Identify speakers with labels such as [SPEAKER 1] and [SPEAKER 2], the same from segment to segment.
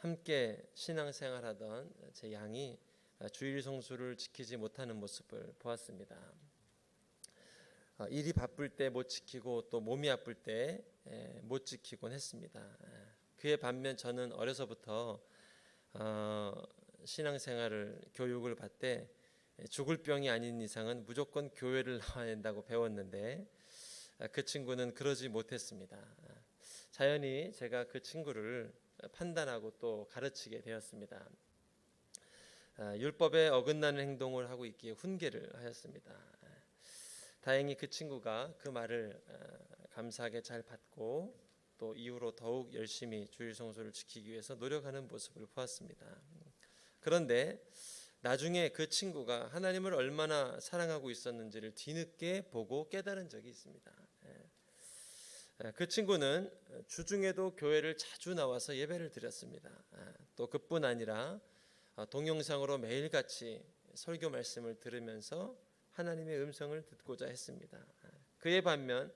[SPEAKER 1] 함께 신앙생활하던 제 양이 주일 성수를 지키지 못하는 모습을 보았습니다. 일이 바쁠 때 못 지키고 또 몸이 아플 때 못 지키곤 했습니다. 그에 반면 저는 어려서부터 신앙생활을 교육을 받되 죽을 병이 아닌 이상은 무조건 교회를 나와야 된다고 배웠는데 그 친구는 그러지 못했습니다. 자연히 제가 그 친구를 판단하고 또 가르치게 되었습니다. 율법에 어긋나는 행동을 하고 있기에 훈계를 하였습니다. 다행히 그 친구가 그 말을 감사하게 잘 받고 또 이후로 더욱 열심히 주일 성수를 지키기 위해서 노력하는 모습을 보았습니다. 그런데 나중에 그 친구가 하나님을 얼마나 사랑하고 있었는지를 뒤늦게 보고 깨달은 적이 있습니다. 그 친구는 주중에도 교회를 자주 나와서 예배를 드렸습니다. 또 그뿐 아니라 동영상으로 매일같이 설교 말씀을 들으면서 하나님의 음성을 듣고자 했습니다. 그에 반면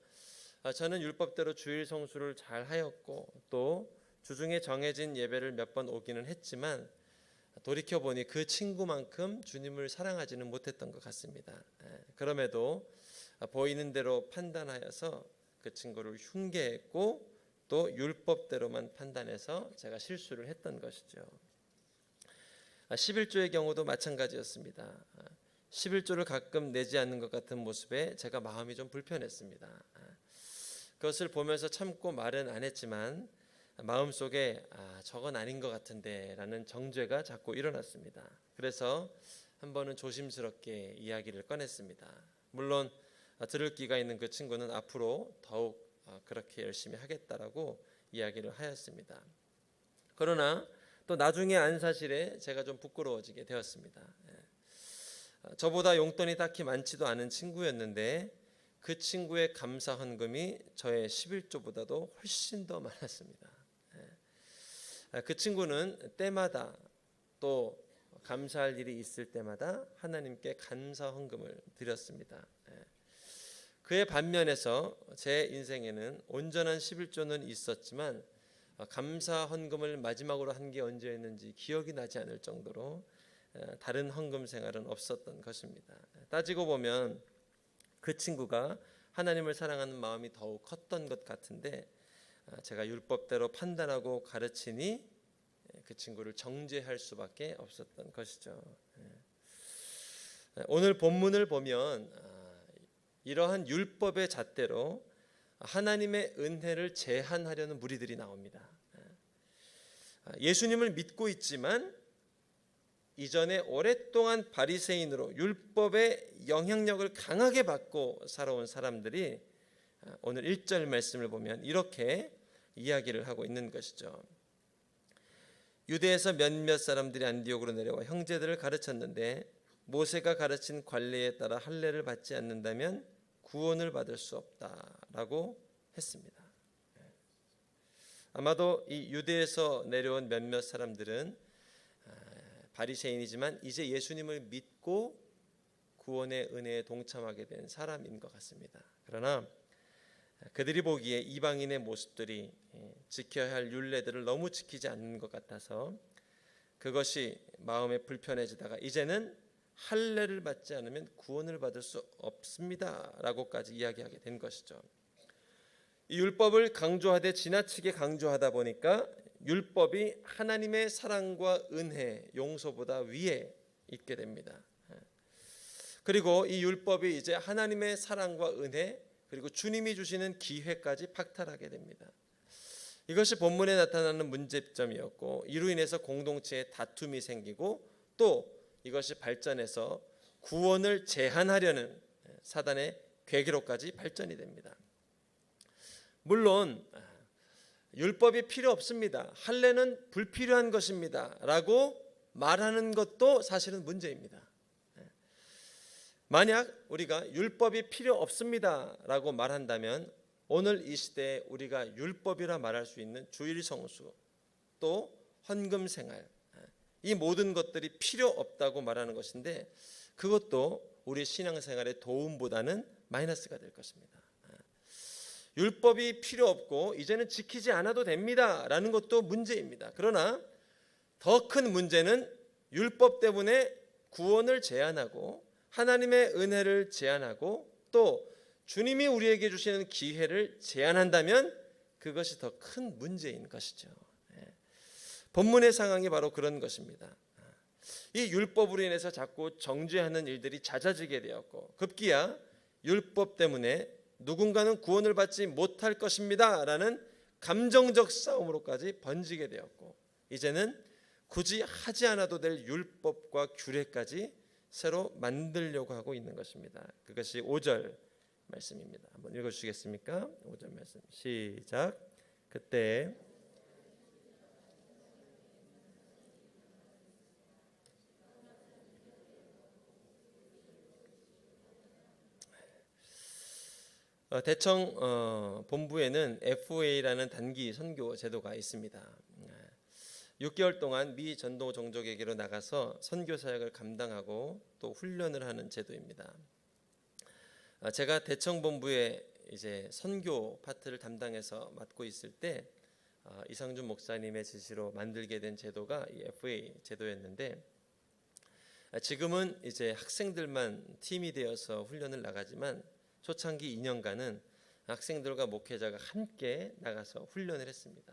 [SPEAKER 1] 저는 율법대로 주일 성수를 잘 하였고 또 주중에 정해진 예배를 몇 번 오기는 했지만 돌이켜보니 그 친구만큼 주님을 사랑하지는 못했던 것 같습니다. 그럼에도 보이는 대로 판단하여서 그 친구를 흉계했고 또 율법대로만 판단해서 제가 실수를 했던 것이죠. 11조의 경우도 마찬가지였습니다. 11조를 가끔 내지 않는 것 같은 모습에 제가 마음이 좀 불편했습니다. 그것을 보면서 참고 말은 안 했지만 마음속에 저건 아닌 것 같은데 라는 정죄가 자꾸 일어났습니다. 그래서 한 번은 조심스럽게 이야기를 꺼냈습니다. 물론 들을 기가 있는 그 친구는 앞으로 더욱 그렇게 열심히 하겠다라고 이야기를 하였습니다. 그러나 또 나중에 안 사실에 제가 좀 부끄러워지게 되었습니다. 저보다 용돈이 딱히 많지도 않은 친구였는데 그 친구의 감사 헌금이 저의 11조보다도 훨씬 더 많았습니다. 그 친구는 때마다 또 감사할 일이 있을 때마다 하나님께 감사 헌금을 드렸습니다. 그의 반면에서 제 인생에는 온전한 11조는 있었지만 감사 헌금을 마지막으로 한 게 언제였는지 기억이 나지 않을 정도로 다른 헌금 생활은 없었던 것입니다. 따지고 보면 그 친구가 하나님을 사랑하는 마음이 더욱 컸던 것 같은데 제가 율법대로 판단하고 가르치니 그 친구를 정죄할 수밖에 없었던 것이죠. 오늘 본문을 보면 이러한 율법의 잣대로 하나님의 은혜를 제한하려는 무리들이 나옵니다. 예수님을 믿고 있지만 이전에 오랫동안 바리새인으로 율법의 영향력을 강하게 받고 살아온 사람들이 오늘 1절 말씀을 보면 이렇게 이야기를 하고 있는 것이죠. 유대에서 몇몇 사람들이 안디옥으로 내려와 형제들을 가르쳤는데 모세가 가르친 관례에 따라 할례를 받지 않는다면 구원을 받을 수 없다라고 했습니다. 아마도 이 유대에서 내려온 몇몇 사람들은 바리새인이지만 이제 예수님을 믿고 구원의 은혜에 동참하게 된 사람인 것 같습니다. 그러나 그들이 보기에 이방인의 모습들이 지켜야 할 율례들을 너무 지키지 않는 것 같아서 그것이 마음에 불편해지다가 이제는 할례를 받지 않으면 구원을 받을 수 없습니다라고까지 이야기하게 된 것이죠. 이 율법을 강조하되 지나치게 강조하다 보니까 율법이 하나님의 사랑과 은혜, 용서보다 위에 있게 됩니다. 그리고 이 율법이 이제 하나님의 사랑과 은혜 그리고 주님이 주시는 기회까지 박탈하게 됩니다. 이것이 본문에 나타나는 문제점이었고 이로 인해서 공동체에 다툼이 생기고 또 이것이 발전해서 구원을 제한하려는 사단의 괴계로까지 발전이 됩니다. 물론 율법이 필요 없습니다. 할례는 불필요한 것입니다. 라고 말하는 것도 사실은 문제입니다. 만약 우리가 율법이 필요 없습니다. 라고 말한다면 오늘 이 시대에 우리가 율법이라 말할 수 있는 주일 성수 또 헌금 생활 이 모든 것들이 필요 없다고 말하는 것인데 그것도 우리 신앙생활의 도움보다는 마이너스가 될 것입니다. 율법이 필요 없고 이제는 지키지 않아도 됩니다 라는 것도 문제입니다. 그러나 더 큰 문제는 율법 때문에 구원을 제한하고 하나님의 은혜를 제한하고 또 주님이 우리에게 주시는 기회를 제한한다면 그것이 더 큰 문제인 것이죠. 본문의 상황이 바로 그런 것입니다. 이 율법으로 인해서 자꾸 정죄하는 일들이 잦아지게 되었고 급기야 율법 때문에 누군가는 구원을 받지 못할 것입니다 라는 감정적 싸움으로까지 번지게 되었고 이제는 굳이 하지 않아도 될 율법과 규례까지 새로 만들려고 하고 있는 것입니다. 그것이 5절 말씀입니다. 한번 읽어주시겠습니까? 5절 말씀 시작. 그때 대청 본부에는 FA라는 단기 선교 제도가 있습니다. 6개월 동안 미 전도 종족에게로 나가서 선교 사역을 감당하고 또 훈련을 하는 제도입니다. 제가 대청 본부에 이제 선교 파트를 담당해서 맡고 있을 때 이상준 목사님의 지시로 만들게 된 제도가 이 FA 제도였는데 지금은 이제 학생들만 팀이 되어서 훈련을 나가지만 초창기 2년간은 학생들과 목회자가 함께 나가서 훈련을 했습니다.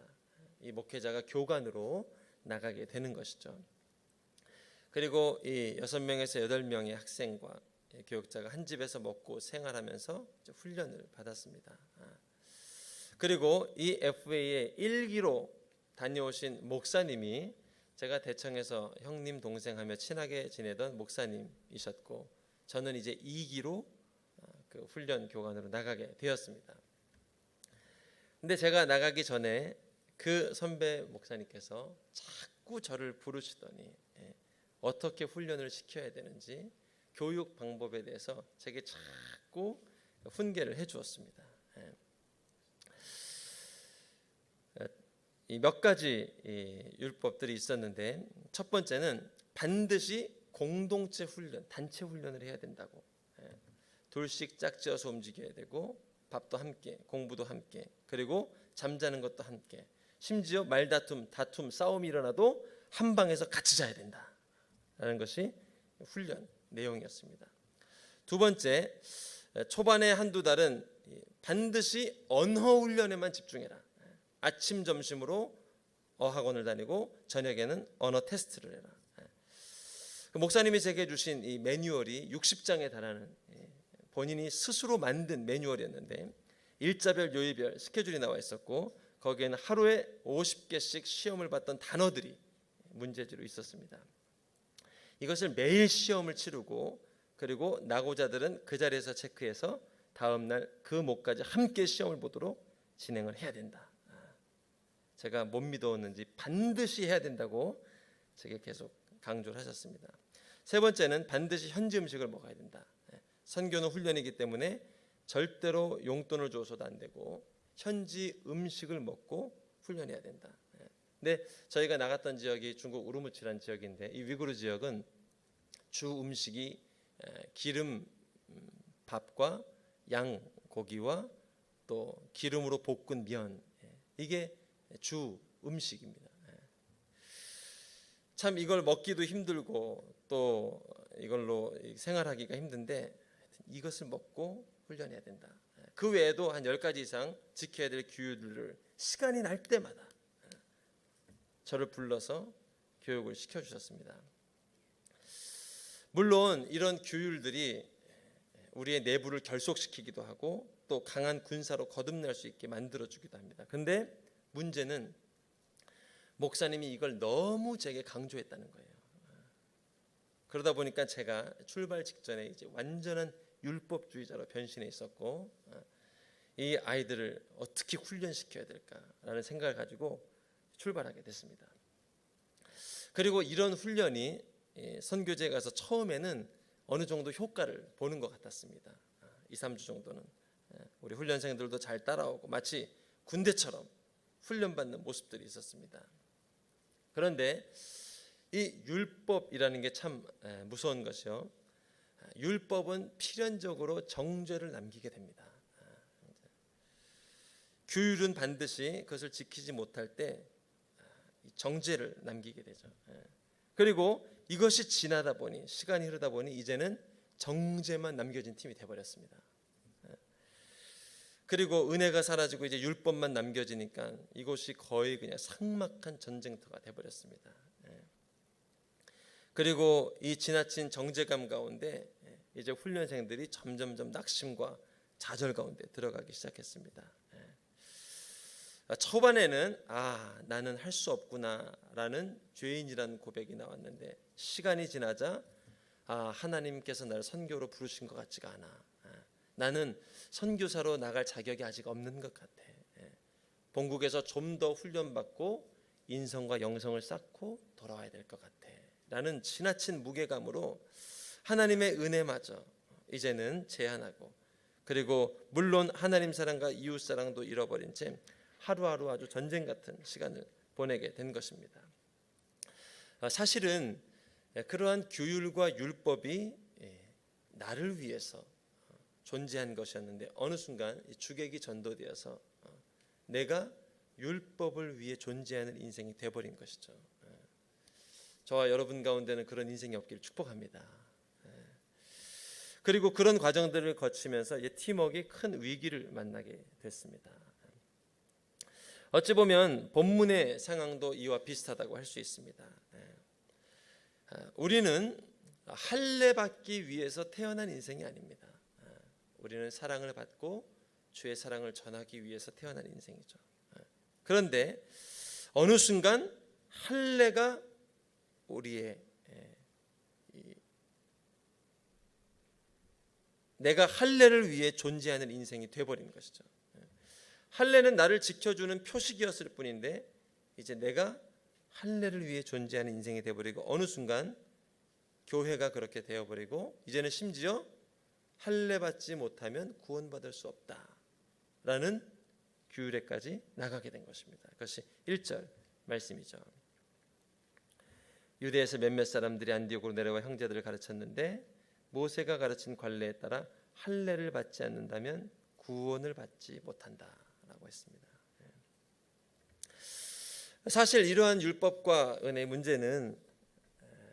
[SPEAKER 1] 이 목회자가 교관으로 나가게 되는 것이죠. 그리고 이 6명에서 8명의 학생과 교육자가 한 집에서 먹고 생활하면서 훈련을 받았습니다. 그리고 이 FA의 1기로 다녀오신 목사님이 제가 대청에서 형님 동생하며 친하게 지내던 목사님이셨고 저는 이제 2기로 그 훈련 교관으로 나가게 되었습니다. 근데 제가 나가기 전에 그 선배 목사님께서 자꾸 저를 부르시더니 어떻게 훈련을 시켜야 되는지 교육 방법에 대해서 제게 자꾸 훈계를 해주었습니다. 이 몇 가지 율법들이 있었는데 첫 번째는 반드시 공동체 훈련, 단체 훈련을 해야 된다고. 둘씩 짝지어서 움직여야 되고 밥도 함께, 공부도 함께, 그리고 잠자는 것도 함께. 심지어 말다툼, 다툼, 싸움이 일어나도 한 방에서 같이 자야 된다라는 것이 훈련 내용이었습니다. 두 번째, 초반에 한두 달은 반드시 언어 훈련에만 집중해라. 아침, 점심으로 어학원을 다니고 저녁에는 언어 테스트를 해라. 목사님이 제게 주신 이 매뉴얼이 60장에 달하는 본인이 스스로 만든 매뉴얼이었는데 일자별, 요일별 스케줄이 나와 있었고 거기에는 하루에 50개씩 시험을 봤던 단어들이 문제지로 있었습니다. 이것을 매일 시험을 치르고 그리고 나고자들은 그 자리에서 체크해서 다음 날 그 목까지 함께 시험을 보도록 진행을 해야 된다. 제가 못 믿었는지 반드시 해야 된다고 제게 계속 강조를 하셨습니다. 세 번째는 반드시 현지 음식을 먹어야 된다. 선교는 훈련이기 때문에 절대로 용돈을 줘서도 안 되고 현지 음식을 먹고 훈련해야 된다. 근데 저희가 나갔던 지역이 중국 우르무치라는 지역인데 이 위구르 지역은 주 음식이 기름 밥과 양 고기와 또 기름으로 볶은 면, 이게 주 음식입니다. 참 이걸 먹기도 힘들고 또 이걸로 생활하기가 힘든데 이것을 먹고 훈련해야 된다. 그 외에도 한 10가지 이상 지켜야 될 규율들을 시간이 날 때마다 저를 불러서 교육을 시켜주셨습니다. 물론 이런 규율들이 우리의 내부를 결속시키기도 하고 또 강한 군사로 거듭날 수 있게 만들어주기도 합니다. 근데 문제는 목사님이 이걸 너무 제게 강조했다는 거예요. 그러다 보니까 제가 출발 직전에 이제 완전한 율법주의자로 변신해 있었고 이 아이들을 어떻게 훈련시켜야 될까라는 생각을 가지고 출발하게 됐습니다. 그리고 이런 훈련이 선교지에 가서 처음에는 어느 정도 효과를 보는 것 같았습니다. 2, 3주 정도는 우리 훈련생들도 잘 따라오고 마치 군대처럼 훈련받는 모습들이 있었습니다. 그런데 이 율법이라는 게 참 무서운 것이요. 율법은 필연적으로 정죄를 남기게 됩니다. 규율은 반드시 그것을 지키지 못할 때 정죄를 남기게 되죠. 그리고 이것이 지나다 보니, 시간이 흐르다 보니 이제는 정죄만 남겨진 팀이 돼버렸습니다. 그리고 은혜가 사라지고 이제 율법만 남겨지니까 이곳이 거의 그냥 삭막한 전쟁터가 돼버렸습니다. 그리고 이 지나친 정죄감 가운데 이제 훈련생들이 점점점 낙심과 좌절 가운데 들어가기 시작했습니다. 초반에는 나는 할 수 없구나라는 죄인이라는 고백이 나왔는데, 시간이 지나자 하나님께서 나를 선교로 부르신 것 같지가 않아. 나는 선교사로 나갈 자격이 아직 없는 것 같아. 본국에서 좀 더 훈련받고 인성과 영성을 쌓고 돌아와야 될 것 같아 라는 지나친 무게감으로 하나님의 은혜마저 이제는 제한하고, 그리고 물론 하나님 사랑과 이웃 사랑도 잃어버린 채 하루하루 아주 전쟁 같은 시간을 보내게 된 것입니다. 사실은 그러한 규율과 율법이 나를 위해서 존재한 것이었는데, 어느 순간 주객이 전도되어서 내가 율법을 위해 존재하는 인생이 되어버린 것이죠. 저와 여러분 가운데는 그런 인생이 없기를 축복합니다. 그리고 그런 과정들을 거치면서 팀워크가 큰 위기를 만나게 됐습니다. 어찌 보면 본문의 상황도 이와 비슷하다고 할 수 있습니다. 우리는 할례받기 위해서 태어난 인생이 아닙니다. 우리는 사랑을 받고 주의 사랑을 전하기 위해서 태어난 인생이죠. 그런데 어느 순간 할례가 우리의 내가 할례를 위해 존재하는 인생이 되어버린 것이죠. 할례는 나를 지켜주는 표식이었을 뿐인데 이제 내가 할례를 위해 존재하는 인생이 되어버리고, 어느 순간 교회가 그렇게 되어버리고, 이제는 심지어 할례 받지 못하면 구원받을 수 없다라는 규율에까지 나가게 된 것입니다. 그것이 1절 말씀이죠. 유대에서 몇몇 사람들이 안디옥으로 내려와 형제들을 가르쳤는데, 모세가 가르친 관례에 따라 할례를 받지 않는다면 구원을 받지 못한다라고 했습니다. 사실 이러한 율법과 은혜의 문제는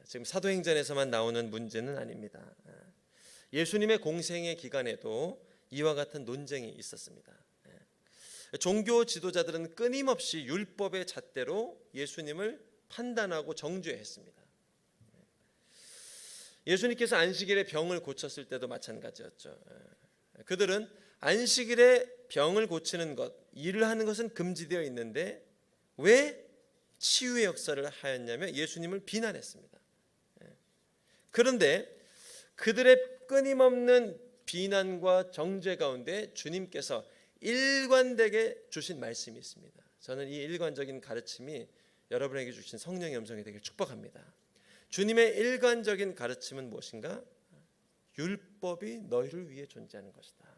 [SPEAKER 1] 지금 사도행전에서만 나오는 문제는 아닙니다. 예수님의 공생의 기간에도 이와 같은 논쟁이 있었습니다. 종교 지도자들은 끊임없이 율법의 잣대로 예수님을 판단하고 정죄했습니다. 예수님께서 안식일에 병을 고쳤을 때도 마찬가지였죠. 그들은 안식일에 병을 고치는 것, 일을 하는 것은 금지되어 있는데 왜 치유의 역사를 하였냐면 예수님을 비난했습니다. 그런데 그들의 끊임없는 비난과 정죄 가운데 주님께서 일관되게 주신 말씀이 있습니다. 저는 이 일관적인 가르침이 여러분에게 주신 성령의 음성이 되길 축복합니다. 주님의 일관적인 가르침은 무엇인가? 율법이 너희를 위해 존재하는 것이다.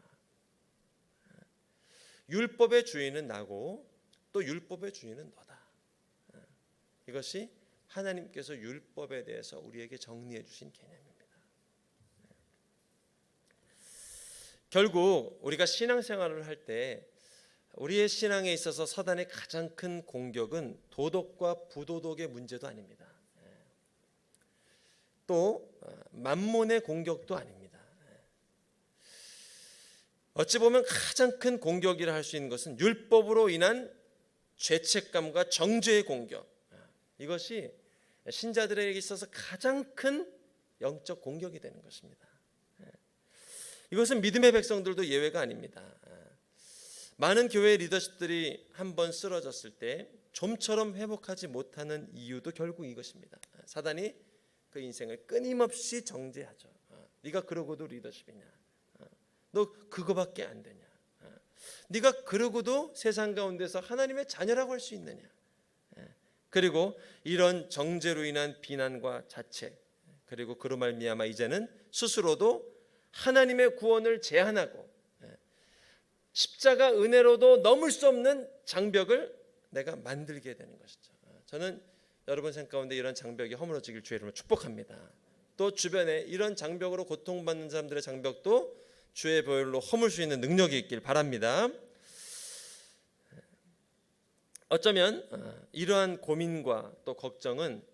[SPEAKER 1] 율법의 주인은 나고 또 율법의 주인은 너다. 이것이 하나님께서 율법에 대해서 우리에게 정리해 주신 개념입니다. 결국 우리가 신앙생활을 할 때 우리의 신앙에 있어서 사단의 가장 큰 공격은 도덕과 부도덕의 문제도 아닙니다. 또 만몬의 공격도 아닙니다. 어찌 보면 가장 큰 공격이라 할 수 있는 것은 율법으로 인한 죄책감과 정죄의 공격, 이것이 신자들에게 있어서 가장 큰 영적 공격이 되는 것입니다. 이것은 믿음의 백성들도 예외가 아닙니다. 많은 교회 리더십들이 한번 쓰러졌을 때 좀처럼 회복하지 못하는 이유도 결국 이것입니다. 사단이 그 인생을 끊임없이 정죄하죠. 네가 그러고도 리더십이냐? 너 그거밖에 안 되냐? 네가 그러고도 세상 가운데서 하나님의 자녀라고 할 수 있느냐? 그리고 이런 정죄로 인한 비난과 자책, 그리고 그로 말미암아 이제는 스스로도 하나님의 구원을 제한하고 십자가 은혜로도 넘을 수 없는 장벽을 내가 만들게 되는 것이죠. 저는 여러분 생각 가운데 이런 장벽이 허물어지길 주의 이름으로 축복합니다. 또 주변에 이런 장벽으로 고통받는 사람들의 장벽도 주의 보혈로 허물 수 있는 능력이 있길 바랍니다. 어쩌면 이러한 고민과 또 걱정은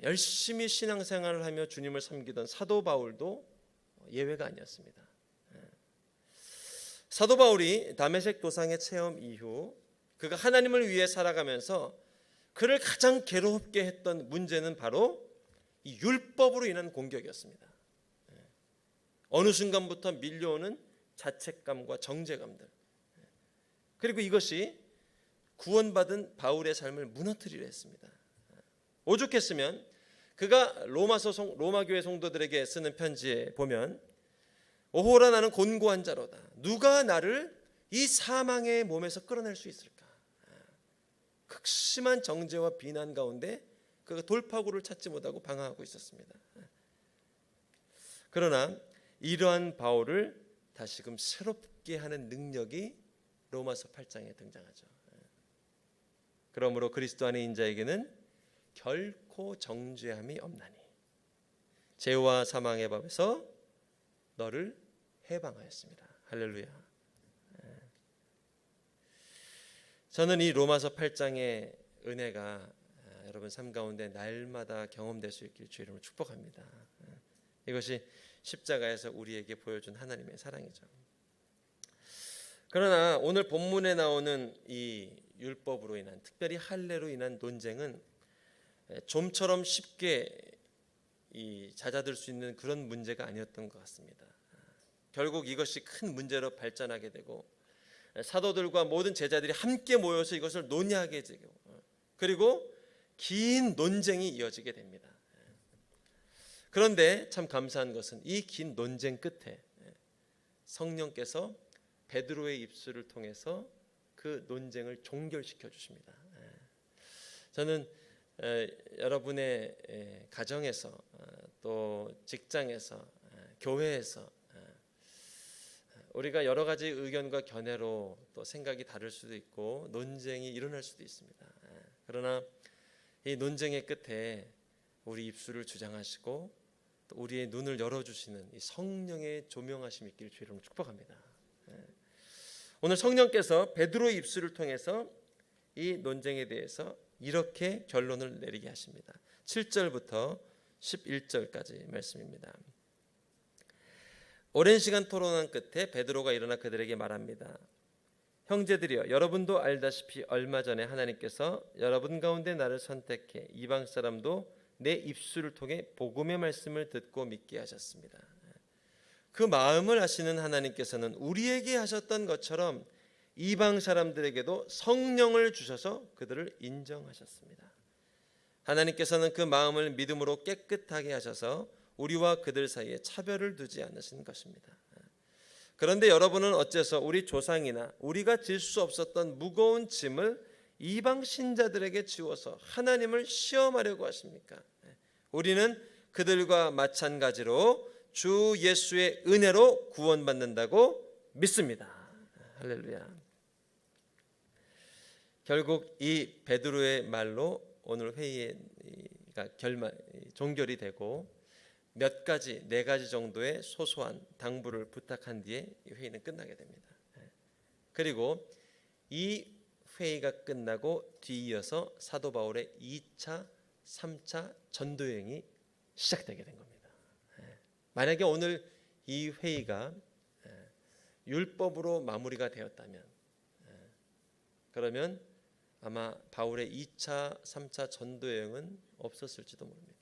[SPEAKER 1] 열심히 신앙생활을 하며 주님을 섬기던 사도 바울도 예외가 아니었습니다. 사도 바울이 다메섹 도상의 체험 이후 그가 하나님을 위해 살아가면서 그를 가장 괴롭게 했던 문제는 바로 이 율법으로 인한 공격이었습니다. 어느 순간부터 밀려오는 자책감과 정죄감들, 그리고 이것이 구원받은 바울의 삶을 무너뜨리려 했습니다. 오죽했으면 그가 로마 교회 성도들에게 쓰는 편지에 보면, 오호라 나는 곤고한 자로다. 누가 나를 이 사망의 몸에서 끌어낼 수 있을까? 극심한 정죄와 비난 가운데 그가 돌파구를 찾지 못하고 방황하고 있었습니다. 그러나 이러한 바울을 다시금 새롭게 하는 능력이 로마서 8장에 등장하죠. 그러므로 그리스도 안에 있는 자에게는 결코 정죄함이 없나니 죄와 사망의 법에서 너를 해방하였습니다. 할렐루야. 저는 이 로마서 8장의 은혜가 여러분 삶 가운데 날마다 경험될 수 있길 주의 이름으로 축복합니다. 이것이 십자가에서 우리에게 보여준 하나님의 사랑이죠. 그러나 오늘 본문에 나오는 이 율법으로 인한, 특별히 할례로 인한 논쟁은 좀처럼 쉽게 잦아들 수 있는 그런 문제가 아니었던 것 같습니다. 결국 이것이 큰 문제로 발전하게 되고 사도들과 모든 제자들이 함께 모여서 이것을 논의하게 되고, 그리고 긴 논쟁이 이어지게 됩니다. 그런데 참 감사한 것은 이 긴 논쟁 끝에 성령께서 베드로의 입술을 통해서 그 논쟁을 종결시켜 주십니다. 저는 여러분의 가정에서, 또 직장에서, 교회에서 우리가 여러 가지 의견과 견해로 또 생각이 다를 수도 있고 논쟁이 일어날 수도 있습니다. 그러나 이 논쟁의 끝에 우리 입술을 주장하시고 또 우리의 눈을 열어주시는 이 성령의 조명하심이 있기를 주의 이름으로 축복합니다. 오늘 성령께서 베드로의 입술을 통해서 이 논쟁에 대해서 이렇게 결론을 내리게 하십니다. 7절부터 11절까지 말씀입니다. 오랜 시간 토론한 끝에 베드로가 일어나 그들에게 말합니다. 형제들이여, 여러분도 알다시피 얼마 전에 하나님께서 여러분 가운데 나를 선택해 이방 사람도 내 입술을 통해 복음의 말씀을 듣고 믿게 하셨습니다. 그 마음을 아시는 하나님께서는 우리에게 하셨던 것처럼 이방 사람들에게도 성령을 주셔서 그들을 인정하셨습니다. 하나님께서는 그 마음을 믿음으로 깨끗하게 하셔서 우리와 그들 사이에 차별을 두지 않으신 것입니다. 그런데 여러분은 어째서 우리 조상이나 우리가 질 수 없었던 무거운 짐을 이방 신자들에게 지워서 하나님을 시험하려고 하십니까? 우리는 그들과 마찬가지로 주 예수의 은혜로 구원받는다고 믿습니다. 할렐루야. 결국 이 베드로의 말로 오늘 회의가 종결이 되고 몇 가지, 4가지 정도의 소소한 당부를 부탁한 뒤에 이 회의는 끝나게 됩니다. 그리고 이 회의가 끝나고 뒤이어서 사도 바울의 2차, 3차 전도 여행이 시작되게 된 겁니다. 만약에 오늘 이 회의가 율법으로 마무리가 되었다면, 그러면 아마 바울의 2차, 3차 전도 여행은 없었을지도 모릅니다.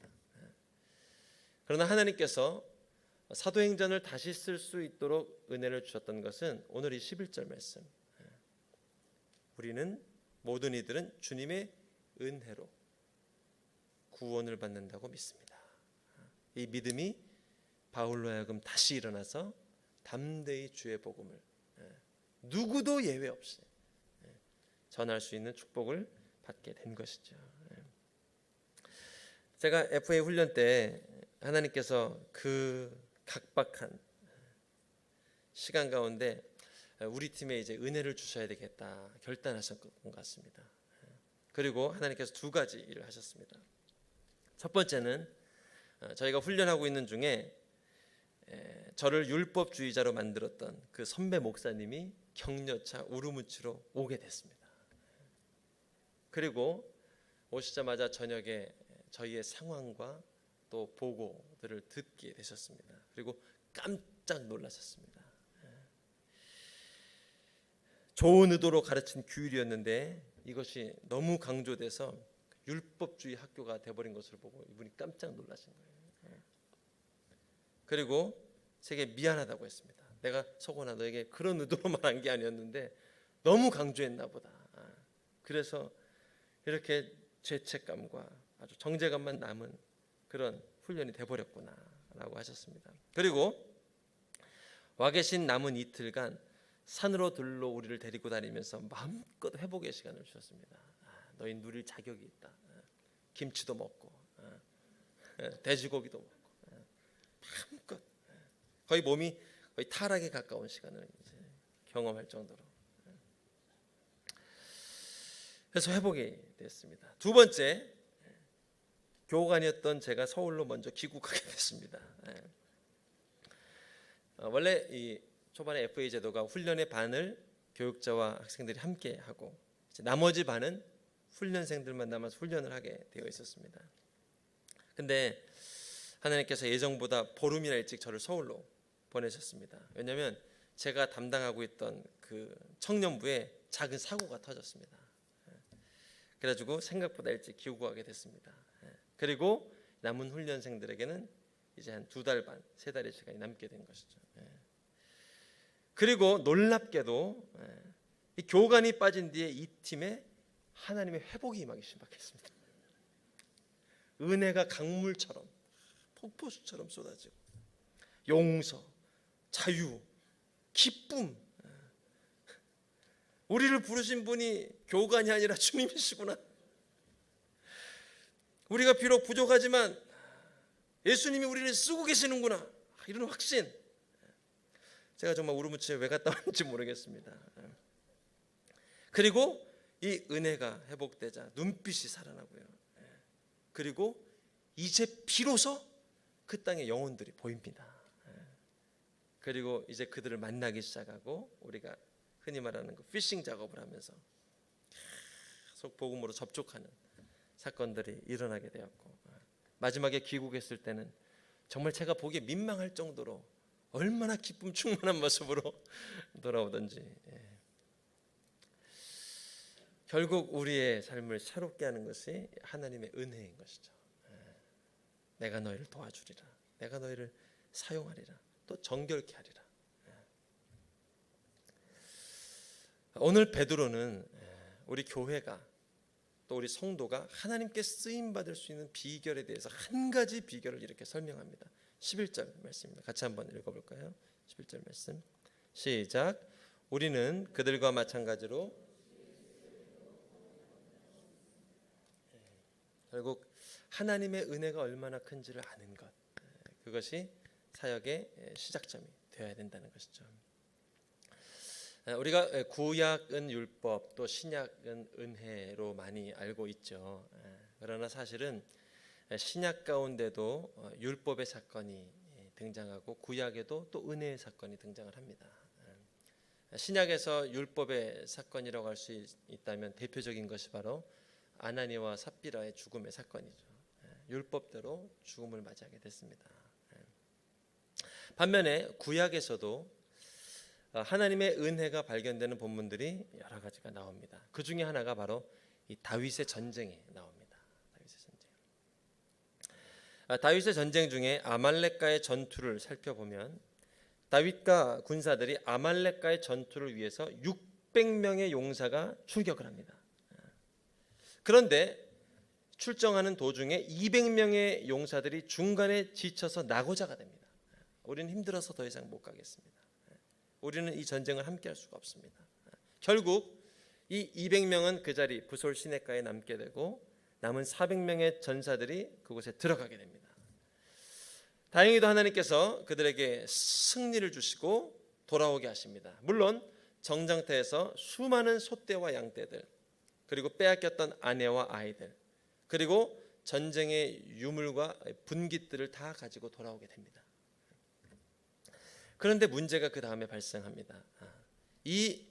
[SPEAKER 1] 그러나 하나님께서 사도행전을 다시 쓸 수 있도록 은혜를 주셨던 것은 오늘 이 11절 말씀, 우리는 모든 이들은 주님의 은혜로 구원을 받는다고 믿습니다. 이 믿음이 바울로 하여금 다시 일어나서 담대히 주의 복음을 누구도 예외 없이 전할 수 있는 축복을 받게 된 것이죠. 제가 FA 훈련 때 하나님께서 그 각박한 시간 가운데 우리 팀에 이제 은혜를 주셔야 되겠다 결단하셨던 것 같습니다. 그리고 하나님께서 2가지 일을 하셨습니다. 첫 번째는 저희가 훈련하고 있는 중에 저를 율법주의자로 만들었던 그 선배 목사님이 격려차 우르무치로 오게 됐습니다. 그리고 오시자마자 저녁에 저희의 상황과 또 보고들을 듣게 되셨습니다. 그리고 깜짝 놀라셨습니다. 좋은 의도로 가르친 규율이었는데 이것이 너무 강조돼서 율법주의 학교가 돼버린 것을 보고 이분이 깜짝 놀라신 거예요. 그리고 제게 미안하다고 했습니다. 내가 석원아 너에게 그런 의도로 말한 게 아니었는데 너무 강조했나 보다. 그래서 이렇게 죄책감과 아주 정죄감만 남은 그런 훈련이 돼버렸구나 라고 하셨습니다. 그리고 와 계신 남은 이틀간 산으로 들로 우리를 데리고 다니면서 마음껏 회복의 시간을 주셨습니다. 너희 누릴 자격이 있다. 김치도 먹고 돼지고기도 먹고 마음껏 거의 몸이 거의 타락에 가까운 시간을 이제 경험할 정도로. 그래서 회복이 됐습니다. 두 번째, 교관이었던 제가 서울로 먼저 귀국하게 됐습니다. 원래 이 초반에 FA 제도가 훈련의 반을 교육자와 학생들이 함께 하고 이제 나머지 반은 훈련생들만 남아서 훈련을 하게 되어 있었습니다. 근데 하나님께서 예정보다 보름이나 일찍 저를 서울로 보내셨습니다. 왜냐하면 제가 담당하고 있던 그 청년부에 작은 사고가 터졌습니다. 그래가지고 생각보다 일찍 귀국하게 됐습니다. 그리고 남은 훈련생들에게는 이제 한 2달 반, 3달의 시간이 남게 된 것이죠. 그리고 놀랍게도 이 교관이 빠진 뒤에 이 팀에 하나님의 회복이 임하기 시작했습니다. 은혜가 강물처럼 폭포수처럼 쏟아지고 용서, 자유, 기쁨. 우리를 부르신 분이 교관이 아니라 주님이시구나. 우리가 비록 부족하지만 예수님이 우리를 쓰고 계시는구나. 이런 확신. 제가 정말 우르무치에 왜 갔다 왔는지 모르겠습니다. 그리고 이 은혜가 회복되자 눈빛이 살아나고요. 그리고 이제 비로소 그 땅의 영혼들이 보입니다. 그리고 이제 그들을 만나기 시작하고 우리가 흔히 말하는 그 피싱 작업을 하면서 계속 복음으로 접촉하는 사건들이 일어나게 되었고, 마지막에 귀국했을 때는 정말 제가 보기에 민망할 정도로 얼마나 기쁨 충만한 모습으로 돌아오던지. 결국 우리의 삶을 새롭게 하는 것이 하나님의 은혜인 것이죠. 내가 너희를 도와주리라, 내가 너희를 사용하리라, 또 정결케 하리라. 오늘 베드로는 우리 교회가 또 우리 성도가 하나님께 쓰임 받을 수 있는 비결에 대해서 한 가지 비결을 이렇게 설명합니다. 11절 말씀입니다. 같이 한번 읽어볼까요? 11절 말씀 시작. 우리는 그들과 마찬가지로 결국 하나님의 은혜가 얼마나 큰지를 아는 것, 그것이 사역의 시작점이 되어야 된다는 것이죠. 우리가 구약은 율법, 또 신약은 은혜로 많이 알고 있죠. 그러나 사실은 신약 가운데도 율법의 사건이 등장하고 구약에도 또 은혜의 사건이 등장을 합니다. 신약에서 율법의 사건이라고 할 수 있다면 대표적인 것이 바로 아나니와 삽비라의 죽음의 사건이죠. 율법대로 죽음을 맞이하게 됐습니다. 반면에 구약에서도 하나님의 은혜가 발견되는 본문들이 여러 가지가 나옵니다. 그 중에 하나가 바로 이 다윗의 전쟁에 나옵니다. 다윗의 전쟁 중에 아말렉과의 전투를 살펴보면 다윗과 군사들이 아말렉과의 전투를 위해서 600명의 용사가 출격을 합니다. 그런데 출정하는 도중에 200명의 용사들이 중간에 지쳐서 낙오자가 됩니다. 우리는 힘들어서 더 이상 못 가겠습니다. 우리는 이 전쟁을 함께 할 수가 없습니다. 결국 이 200명은 그 자리 부솔 시내가에 남게 되고 남은 400명의 전사들이 그곳에 들어가게 됩니다. 다행히도 하나님께서 그들에게 승리를 주시고 돌아오게 하십니다. 물론 정장터에서 수많은 소떼와 양떼들, 그리고 빼앗겼던 아내와 아이들, 그리고 전쟁의 유물과 분깃들을 다 가지고 돌아오게 됩니다. 그런데 문제가 그 다음에 발생합니다. 이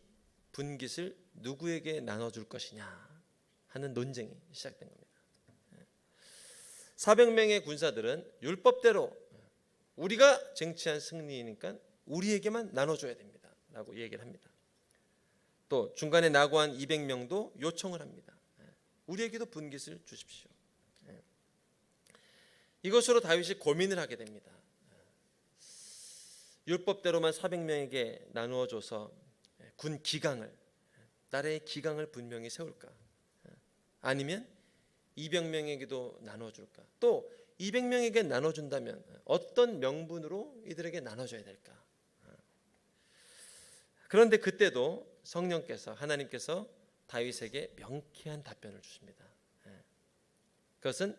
[SPEAKER 1] 분깃을 누구에게 나눠줄 것이냐 하는 논쟁이 시작된 겁니다. 400명의 군사들은 율법대로 우리가 쟁취한 승리니까 우리에게만 나눠줘야 됩니다 라고 얘기를 합니다. 또 중간에 낙오한 200명도 요청을 합니다. 우리에게도 분깃을 주십시오. 이것으로 다윗이 고민을 하게 됩니다. 율법대로만 400명에게 나누어줘서 군 기강을, 나라의 기강을 분명히 세울까? 아니면 200명에게도 나눠줄까? 또 200명에게 나눠준다면 어떤 명분으로 이들에게 나눠줘야 될까? 그런데 그때도 성령께서, 하나님께서 다윗에게 명쾌한 답변을 주십니다. 그것은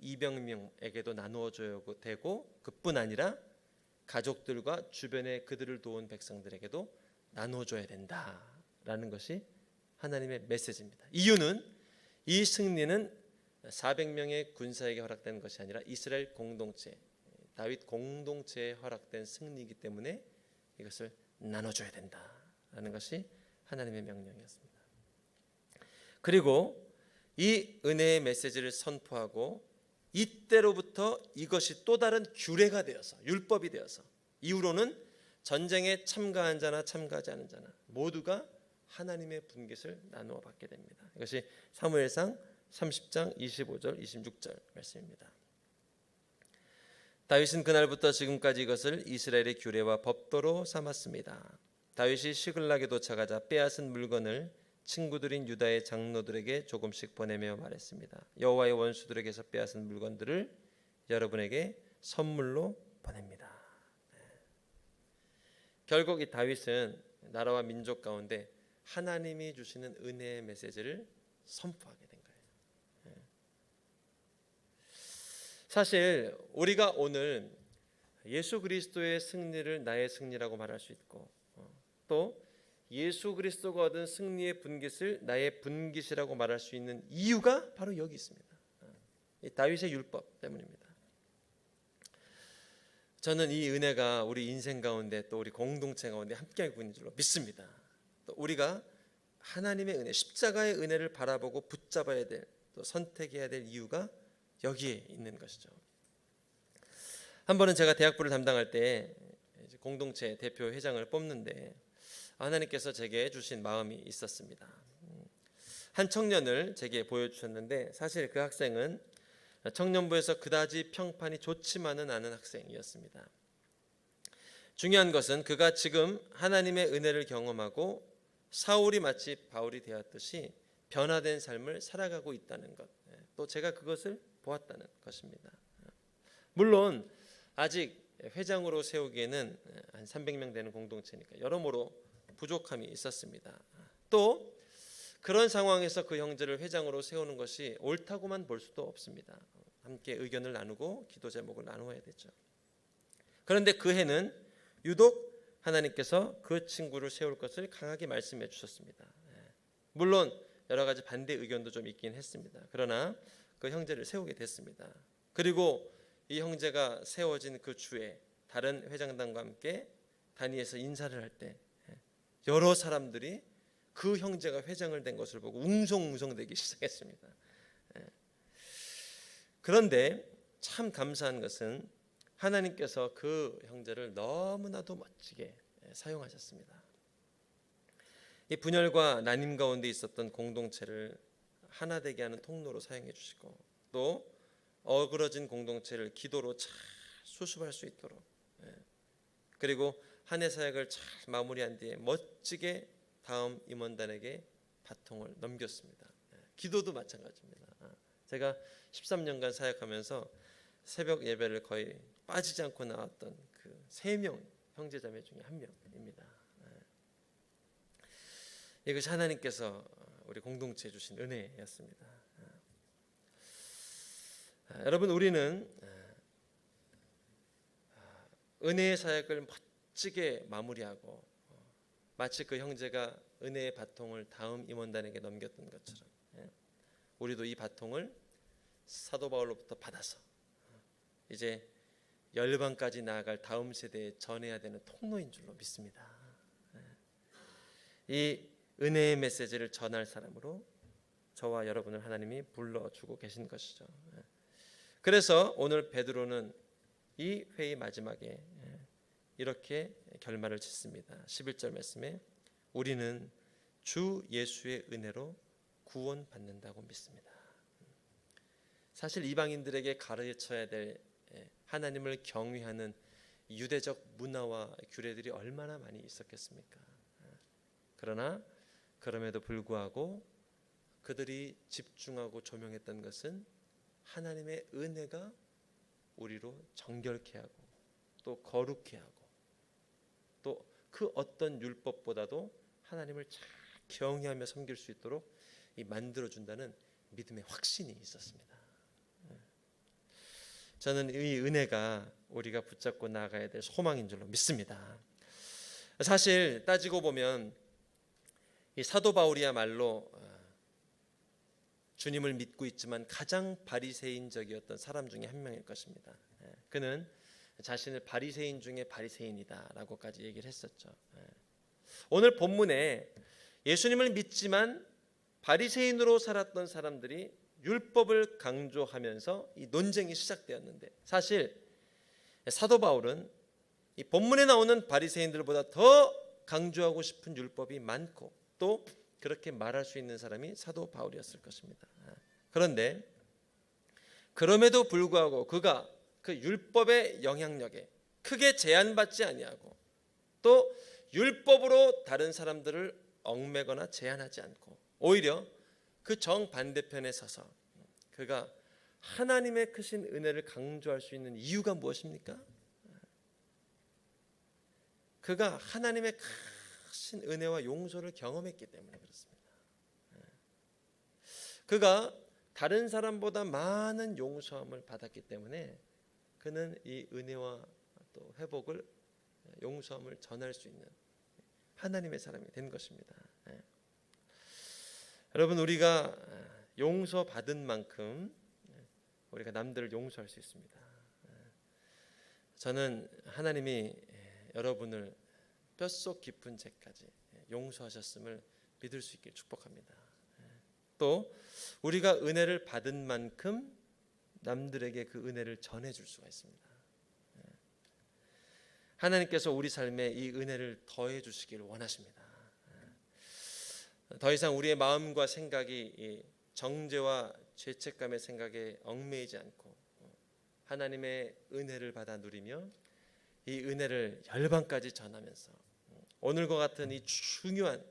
[SPEAKER 1] 200명에게도 나누어줘야 되고 그뿐 아니라 가족들과 주변에 그들을 도운 백성들에게도 나눠줘야 된다라는 것이 하나님의 메시지입니다. 이유는 이 승리는 400명의 군사에게 허락된 것이 아니라 이스라엘 공동체, 다윗 공동체에 허락된 승리이기 때문에 이것을 나눠줘야 된다라는 것이 하나님의 명령이었습니다. 그리고 이 은혜의 메시지를 선포하고 이때로부터 이것이 또 다른 규례가 되어서, 율법이 되어서 이후로는 전쟁에 참가한 자나 참가하지 않은 자나 모두가 하나님의 분깃을 나누어 받게 됩니다. 이것이 사무엘상 30장 25절 26절 말씀입니다. 다윗은 그날부터 지금까지 이것을 이스라엘의 규례와 법도로 삼았습니다. 다윗이 시글락에 도착하자 빼앗은 물건을 친구들인 유다의 장로들에게 조금씩 보내며 말했습니다. 여호와의 원수들에게서 빼앗은 물건들을 여러분에게 선물로 보냅니다. 결국 이 다윗은 나라와 민족 가운데 하나님이 주시는 은혜의 메시지를 선포하게 된 거예요. 사실 우리가 오늘 예수 그리스도의 승리를 나의 승리라고 말할 수 있고 또 예수 그리스도가 얻은 승리의 분깃을 나의 분깃이라고 말할 수 있는 이유가 바로 여기 있습니다. 이 다윗의 율법 때문입니다. 저는 이 은혜가 우리 인생 가운데 또 우리 공동체 가운데 함께하고 있는 줄로 믿습니다. 또 우리가 하나님의 은혜, 십자가의 은혜를 바라보고 붙잡아야 될, 또 선택해야 될 이유가 여기에 있는 것이죠. 한 번은 제가 대학부를 담당할 때 공동체 대표 회장을 뽑는데 하나님께서 제게 주신 마음이 있었습니다. 한 청년을 제게 보여주셨는데 사실 그 학생은 청년부에서 그다지 평판이 좋지만은 않은 학생이었습니다. 중요한 것은 그가 지금 하나님의 은혜를 경험하고 사울이 마치 바울이 되었듯이 변화된 삶을 살아가고 있다는 것, 또 제가 그것을 보았다는 것입니다. 물론 아직 회장으로 세우기에는 한 300명 되는 공동체니까 여러모로 부족함이 있었습니다. 또 그런 상황에서 그 형제를 회장으로 세우는 것이 옳다고만 볼 수도 없습니다. 함께 의견을 나누고 기도 제목을 나누어야 되죠. 그런데 그 해는 유독 하나님께서 그 친구를 세울 것을 강하게 말씀해 주셨습니다. 물론 여러 가지 반대 의견도 좀 있긴 했습니다. 그러나 그 형제를 세우게 됐습니다. 그리고 이 형제가 세워진 그 주에 다른 회장단과 함께 단위에서 인사를 할 때 여러 사람들이 그 형제가 회장을 된 것을 보고 웅성웅성되기 시작했습니다. 그런데 참 감사한 것은 하나님께서 그 형제를 너무나도 멋지게 사용하셨습니다. 이 분열과 나님 가운데 있었던 공동체를 하나 되게 하는 통로로 사용해 주시고 또 어그러진 공동체를 기도로 잘 수습할 수 있도록 그리고 한 해 사역을 잘 마무리한 뒤에 멋지게 다음 임원단에게 바통을 넘겼습니다. 기도도 마찬가지입니다. 제가 13년간 사역하면서 새벽 예배를 거의 빠지지 않고 나왔던 그 3명 형제자매 중에 한 명입니다. 이것이 하나님께서 우리 공동체에 주신 은혜였습니다. 여러분, 우리는 은혜의 사역을 멋지게 마무리하고 마치 그 형제가 은혜의 바통을 다음 임원단에게 넘겼던 것처럼 우리도 이 바통을 사도 바울로부터 받아서 이제 열방까지 나아갈 다음 세대에 전해야 되는 통로인 줄로 믿습니다. 이 은혜의 메시지를 전할 사람으로 저와 여러분을 하나님이 불러주고 계신 것이죠. 그래서 오늘 베드로는 이 회의 마지막에 이렇게 결말을 짓습니다. 11절 말씀에 우리는 주 예수의 은혜로 구원받는다고 믿습니다. 사실 이방인들에게 가르쳐야 될 하나님을 경외하는 유대적 문화와 규례들이 얼마나 많이 있었겠습니까? 그러나 그럼에도 불구하고 그들이 집중하고 조명했던 것은 하나님의 은혜가 우리로 정결케 하고 또 거룩케 하고 또 그 어떤 율법보다도 하나님을 잘 경외하며 섬길 수 있도록 만들어준다는 믿음의 확신이 있었습니다. 저는 이 은혜가 우리가 붙잡고 나아가야 될 소망인 줄로 믿습니다. 사실 따지고 보면 이 사도 바울이야말로 주님을 믿고 있지만 가장 바리새인적이었던 사람 중에 한 명일 것입니다. 그는 자신을 바리새인 중에 바리새인이다라고까지 얘기를 했었죠. 오늘 본문에 예수님을 믿지만 바리새인으로 살았던 사람들이 율법을 강조하면서 이 논쟁이 시작되었는데 사실 사도 바울은 이 본문에 나오는 바리새인들보다 더 강조하고 싶은 율법이 많고 또 그렇게 말할 수 있는 사람이 사도 바울이었을 것입니다. 그런데 그럼에도 불구하고 그가 그 율법의 영향력에 크게 제한받지 아니하고 또 율법으로 다른 사람들을 얽매거나 제한하지 않고 오히려 그 정반대편에 서서 그가 하나님의 크신 은혜를 강조할 수 있는 이유가 무엇입니까? 그가 하나님의 크신 은혜와 용서를 경험했기 때문에 그렇습니다. 그가 다른 사람보다 많은 용서함을 받았기 때문에 그는 이 은혜와 또 회복을 용서함을 전할 수 있는 하나님의 사람이 된 것입니다. 여러분 우리가 용서받은 만큼 우리가 남들을 용서할 수 있습니다. 저는 하나님이 여러분을 뼛속 깊은 죄까지 용서하셨음을 믿을 수 있길 축복합니다. 또 우리가 은혜를 받은 만큼 남들에게 그 은혜를 전해줄 수가 있습니다. 하나님께서 우리 삶에 이 은혜를 더해 주시길 원하십니다. 더 이상 우리의 마음과 생각이 정죄와 죄책감의 생각에 얽매이지 않고 하나님의 은혜를 받아 누리며 이 은혜를 열방까지 전하면서 오늘과 같은 이 중요한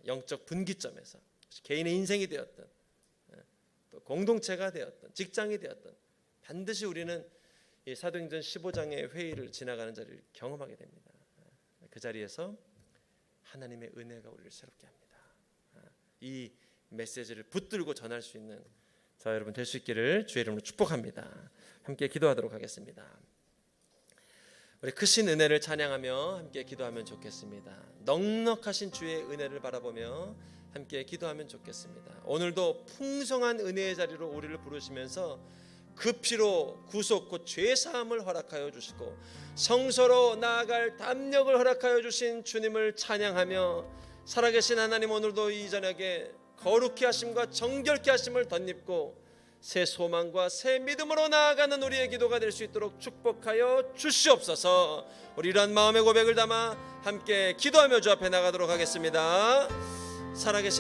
[SPEAKER 1] 영적 분기점에서 개인의 인생이 되었든 또 공동체가 되었든 직장이 되었든 반드시 우리는 이 사도행전 15장의 회의를 지나가는 자리를 경험하게 됩니다. 그 자리에서 하나님의 은혜가 우리를 새롭게 합니다. 이 메시지를 붙들고 전할 수 있는 저 여러분 될 수 있기를 주의 이름으로 축복합니다. 함께 기도하도록 하겠습니다. 우리 크신 은혜를 찬양하며 함께 기도하면 좋겠습니다. 넉넉하신 주의 은혜를 바라보며 함께 기도하면 좋겠습니다. 오늘도 풍성한 은혜의 자리로 우리를 부르시면서 그 피로 구속 곧 죄사함을 허락하여 주시고 성서로 나아갈 담력을 허락하여 주신 주님을 찬양하며 살아계신 하나님 오늘도 이 저녁에 거룩히 하심과 정결케 하심을 덧입고 새 소망과 새 믿음으로 나아가는 우리의 기도가 될 수 있도록 축복하여 주시옵소서. 우리 이러한 마음의 고백을 담아 함께 기도하며 주 앞에 나가도록 하겠습니다. 살아계신